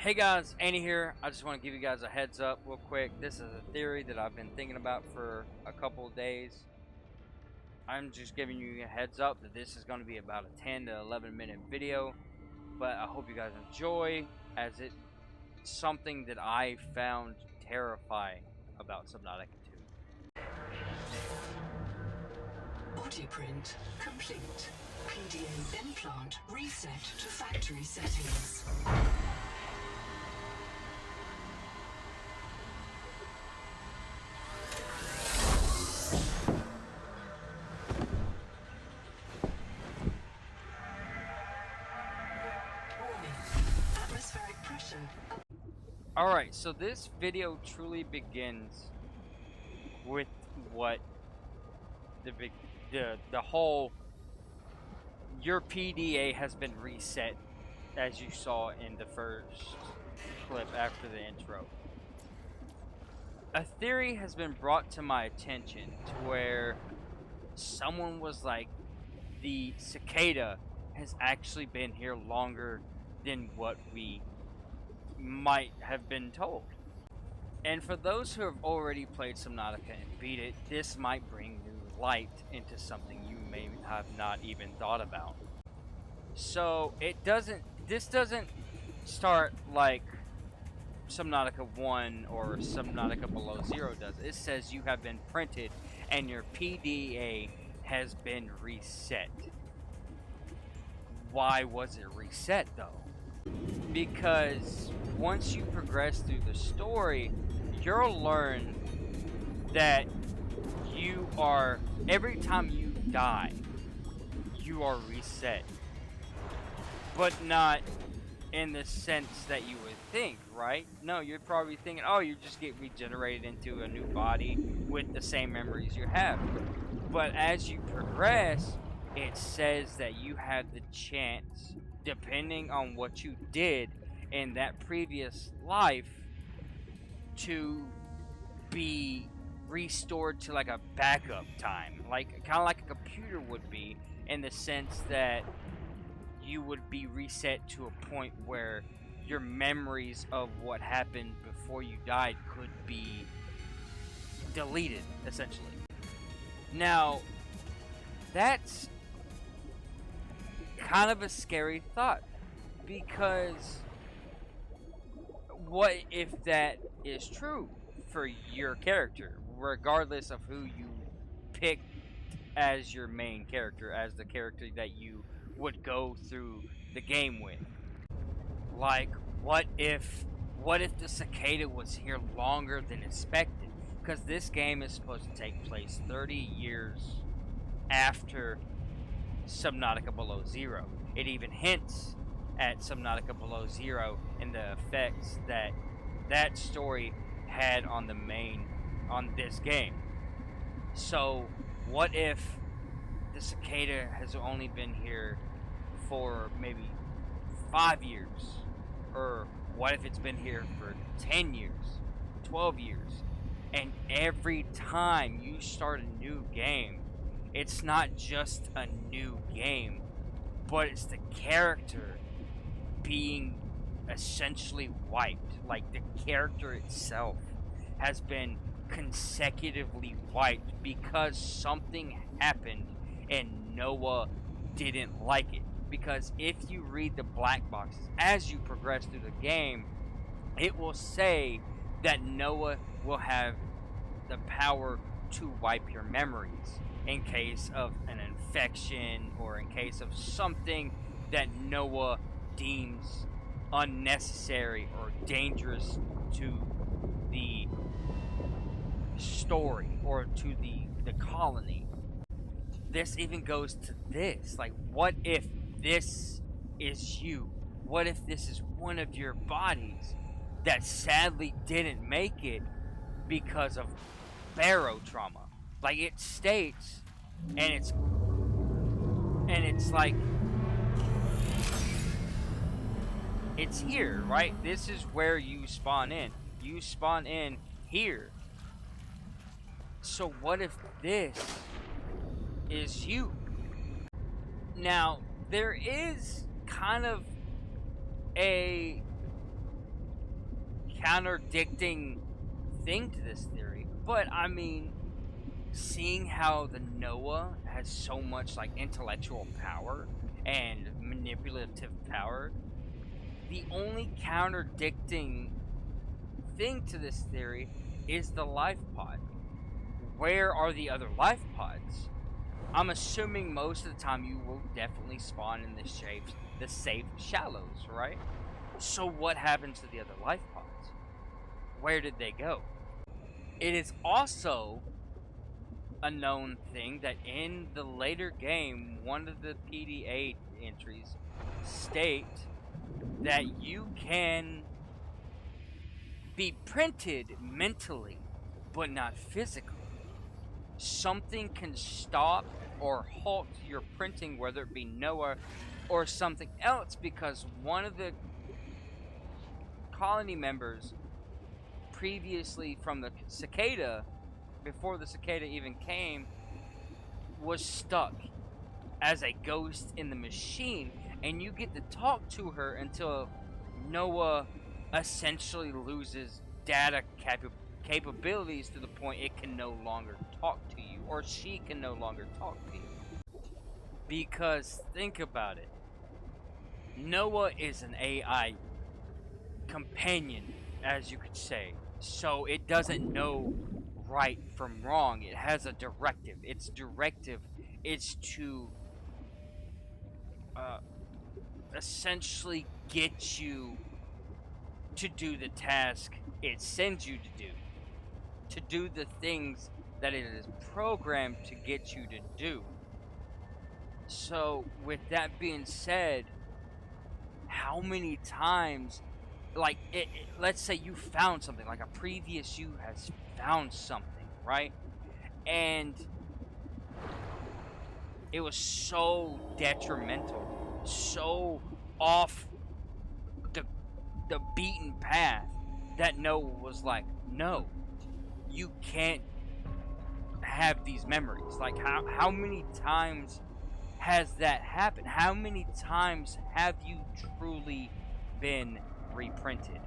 Hey guys, Andy here. I just want to give you guys a heads up real quick. This is a theory that I've been thinking about for a couple of days. I'm just giving you a heads up that this is going to be about a 10 to 11 minute video, but I hope you guys enjoy, as it's something that I found terrifying about Subnautica 2. Blueprint complete. PDA implant reset to factory settings. Warning. Atmospheric pressure. Alright, so this video truly begins with what the whole your PDA has been reset, as you saw in the first clip after the intro. A theory has been brought to my attention to where someone was like, the cicada has actually been here longer than what we might have been told. And for those who have already played Subnautica and beat it, this might bring new light into something you may have not even thought about. So this doesn't start like Subnautica 1 or Subnautica Below Zero does. It says you have been printed and your PDA has been reset. Why was it reset though? Because once you progress through the story, you'll learn that every time you die, you are reset. But not in the sense that you would think, right? No, you're probably thinking, oh, you just get regenerated into a new body with the same memories you have. But as you progress, it says that you have the chance, depending on what you did in that previous life, to be restored to like a backup time, like kind of like a computer would be, in the sense that you would be reset to a point where your memories of what happened before you died could be deleted, essentially. Now, that's kind of a scary thought, because what if that is true for your character, regardless of who you pick as your main character, as the character that you would go through the game with? Like, what if the cicada was here longer than expected? Because this game is supposed to take place 30 years after Subnautica Below Zero. It even hints at Subnautica Below Zero and the effects that that story had on this game. So what if the cicada has only been here for maybe 5 years? Or what if it's been here for 10 years, 12 years? And every time you start a new game, it's not just a new game, but it's the character being essentially wiped. Like, the character itself has been consecutively wiped because something happened and Noah didn't like it. Because if you read the black boxes as you progress through the game, it will say that Noah will have the power to wipe your memories in case of an infection or in case of something that Noah deems unnecessary or dangerous to the story or to the colony. This even goes to this. Like, what if this is you? What if this is one of your bodies that sadly didn't make it because of barotrauma? Like, it states, and it's like, it's here, right? This is where you spawn in. You spawn in here. So what if this is you? Now, there is kind of a contradicting thing to this theory. But I mean, seeing how the Noah has so much like intellectual power and manipulative power, the only contradicting thing to this theory is the life pod. Where are the other life pods? I'm assuming most of the time you will definitely spawn in the safe shallows, right? So what happens to the other life pods? Where did they go? It is also a known thing that in the later game, one of the PDA entries state that you can be printed mentally, but not physically. Something can stop or halt your printing, whether it be Noah or something else, because one of the colony members previously from the cicada, before the cicada even came, was stuck as a ghost in the machine, and you get to talk to her until Noah essentially loses data capabilities to the point it can no longer talk to you, or she can no longer talk to you. Because think about it, Noah is an AI companion, as you could say, so it doesn't know right from wrong. It has a directive. Its directive is to uh, essentially get you to do the task it sends you to do the things that it is programmed to get you to do. So, with that being said, how many times, like, let's say you found something, like a previous you has found something, right? And it was so detrimental, so off the the beaten path that Noah was like, no, you can't have these memories. Like how many times has that happened? How many times have you truly been reprinted?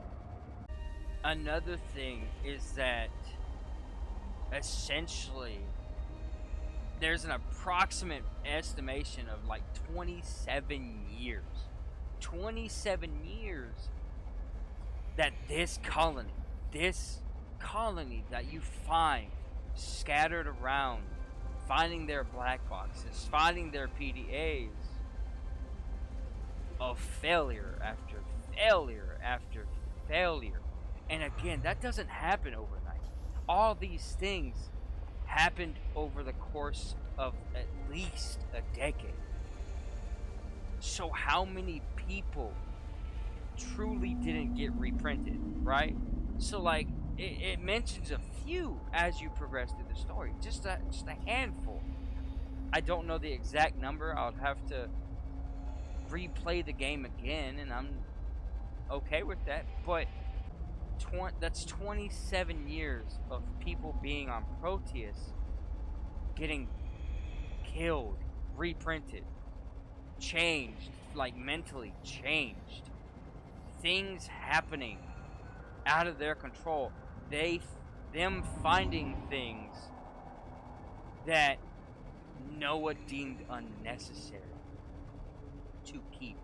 Another thing is that essentially there's an approximate estimation of like 27 years. 27 years that this colony that you find scattered around, finding their black boxes, finding their PDAs, of failure after failure after failure. And again, that doesn't happen overnight. All these things happened over the course of at least a decade. So, how many people truly didn't get reprinted, right? So, like, it mentions a few as you progress through the story, just a handful. I don't know the exact number. I'll have to replay the game again, and I'm okay with that. But that's 27 years of people being on Proteus, getting killed, reprinted, changed, like mentally changed, things happening out of their control. Them finding things that Noah deemed unnecessary to keep.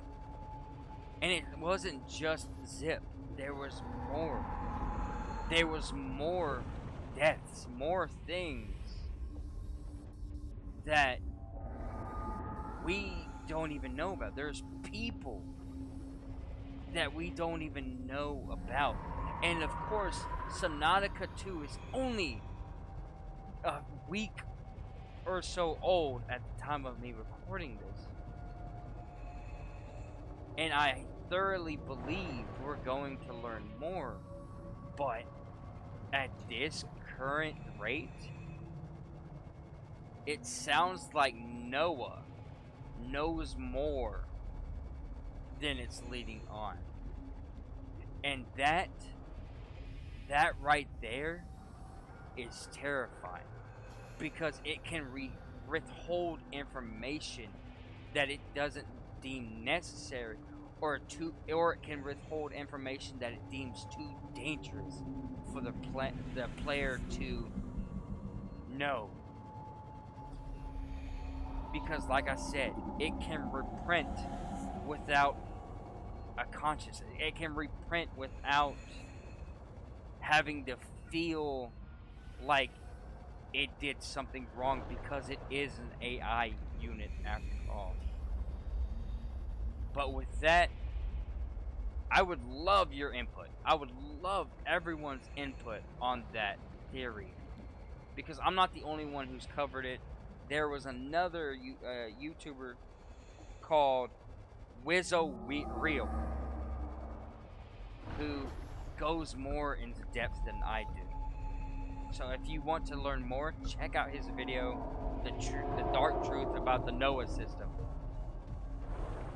And it wasn't just Zip. There was more. There was more deaths, more things that we don't even know about. There's people that we don't even know about. And of course, Subnautica 2 is only a week or so old at the time of me recording this. And I thoroughly believe we're going to learn more. But at this current rate, it sounds like Noah knows more than it's leading on. And that right there is terrifying, because it can withhold information that it doesn't deem necessary, or it can withhold information that it deems too dangerous for the player to know. Because, like I said, it can reprint without a conscious. It can reprint without having to feel like it did something wrong, because it is an AI unit after all. But with that, I would love your input. I would love everyone's input on that theory, because I'm not the only one who's covered it. There was another YouTuber called Wizzo Real who goes more into depth than I do. So if you want to learn more, check out his video, the dark truth about the Noah system.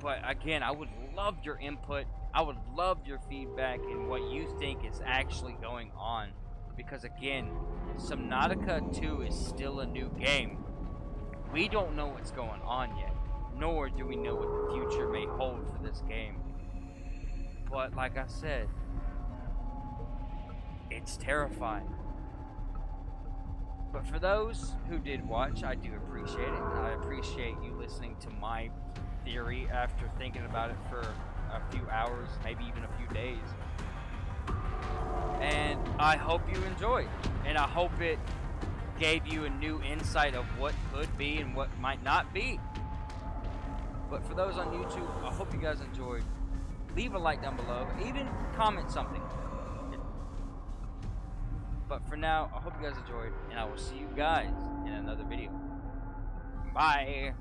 But again, I would love your input. I would love your feedback and what you think is actually going on. Because again, Subnautica 2 is still a new game. We don't know what's going on yet, nor do we know what the future may hold for this game. But like I said, it's terrifying. But for those who did watch, I do appreciate it. I appreciate you listening to my theory after thinking about it for a few hours, maybe even a few days. And I hope you enjoyed. And I hope it gave you a new insight of what could be and what might not be. But for those on YouTube, I hope you guys enjoyed. Leave a like down below. Even comment something. But for now, I hope you guys enjoyed, and I will see you guys in another video. Bye!